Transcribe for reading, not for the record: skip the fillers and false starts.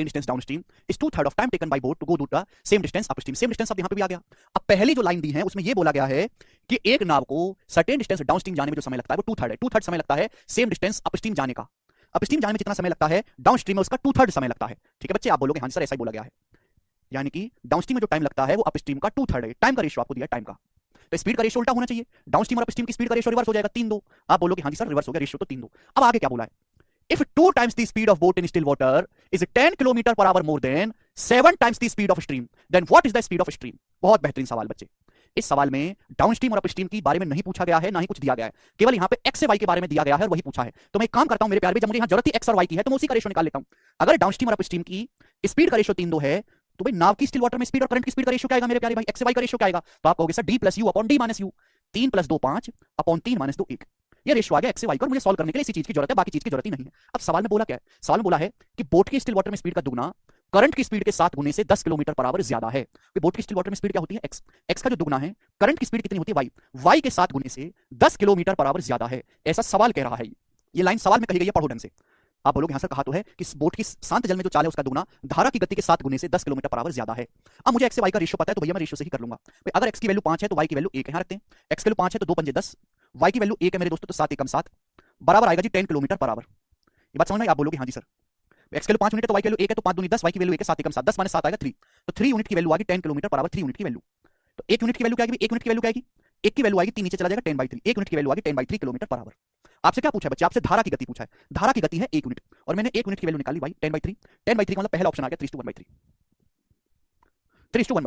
distance downstream is 2/3 of time taken by boat to go to the same distance upstream. Same distance अब यहाँ पे भी आ गया। अब पहली जो लाइन दी है उसमें ये बोला गया है कि एक नाव को सर्टेन डिस्टेंस डाउनस्ट्रीम जाने में जो समय लगता है वो 2/3 है। 2/3 समय लगता है सेम डिस्टेंस अपस्ट्रीम जाने का। अपस्ट्रीम जाने में जितना समय लगता है डाउनस्ट्रीम में उसका 2/3 समय लगता है। ठीक है बच्चे, आप बोलोगे हाँ सर ऐसा ही बोला गया है, यानी कि डाउनस्ट्रीम में जो टाइम लगता है वो अपस्ट्रीम का 2/3 है। टाइम का रेशियो आपको दिया टाइम का, तो स्पीड का रेशियो उल्टा होना चाहिए। डाउनस्ट्रीम और अपस्ट्रीम की स्पीड का रेशियो रिवर्स हो जाएगा 3-2। आप बोलोगे हाँ जी सर रिवर्स हो गया, रेशियो तो 3-2। अब आगे क्या बोला है, if 2 times the speed of boat in still water is 10 kilometre per hour more than 7 times the speed of stream, then what is the speed of stream? बहुत बेहतरीन सवाल बच्चे। इस सवाल में डाउनस्ट्रीम और अपस्ट्रीम की बारे में नहीं पूछा गया है, ना ही कुछ दिया गया है, केवल यहाँ पे एक्स से वाई के बारे में दिया गया है और वही पूछा है। तो मैं एक काम करता हूं मेरे प्यारे, जब मुझे यहाँ जरूरत ही एक्स और वाई की है तो मैं उसी का रेशियो निकाल लेता हूं। अगर डाउनस्ट्रीम और अपस्ट्रीम की स्पीड का रेशियो 3-2 है तो भाई नाव की स्टिल वाटर में स्पीड और करंट की स्पीड का रेशियो क्या आएगा मेरे प्यारे भाई, एक्स से वाई का रेशियो क्या आएगा? तो आप कहोगे sir D plus you upon D minus you, 3 + 2 5 upon 3 - 2 1। ये रेशियो आ गया एक्स से वाई का, और मुझे सॉल्व करने के लिए इसी चीज की जरूरत है, बाकी चीज की जरूरत ही नहीं है। अब सवाल में बोला क्या है, सवाल में बोला है कि बोट की स्टिल वाटर में स्पीड का दुगना करंट की स्पीड के 7 गुने से 10 किलोमीटर पर आवर ज्यादा है। बोट की स्टिल वाटर में स्पीड क्या होती है एक्स, एक्स का जो दुगना है, करंट की स्पीड कितनी होती है वाई, वाई के 7 गुने से 10 किलोमीटर पर आवर ज्यादा है। ऐसा सवाल कह रहा है, ये लाइन सवाल में कही गई है, पढ़ो ढंग से। आप बोलोगे हाँ सर कहा तो है कि बोट की शांत जल में जो चाल है उसका दुगना धारा की गति के 7 गुने से 10 किलोमीटर पर आवर ज्यादा है। अब मुझे एक्स से वाई का रेशियो पता है तो भैया मैं रेशियो से ही कर लूंगा। अगर एक्स की वैल्यू 5 है तो वाई की वैल्यू 1 यहाँ रखते हैं। एक्स की वैल्यू 5 है तो 2 × 5 = 10, वाई की वैल्यू 1 है मेरे दोस्तों तो 7 × 1 = 7, बराबर आएगा जी 10 किलोमीटर पर आवर। ये बात समझ में? आप बोलोगे हाँ जी सर एक्स की वैल्यू 5 यूनिट है तो वाई की वैल्यू 1 है तो 5 × 2 = 10, वाई की वैल्यू 1 है 7 × 1 = 7, 10 - 7 आएगा 3, तो 3 यूनिट की वैल्यू आ गई 10 किलोमीटर पर आवर। 3 यूनिट की वैल्यू, तो 1 यूनिट की वैल्यू क्या आएगी, 1 यूनिट की वैल्यू क्या आएगी, 1 की वैल्यू आएगी 3 नीचे चला जाएगा 10/3, 1 यूनिट की वैल्यू आ गई 10/3 किलोमीटर पर आवर। आपसे क्या पूछा है बच्चे, आपसे धारा की गति पूछा है, धारा की गति है 1 यूनिट और मैंने 1 यूनिट की वैल्यू निकाली भाई 10/3। 10/3 का मतलब पहला ऑप्शन आ गया 3:1/3, 3:1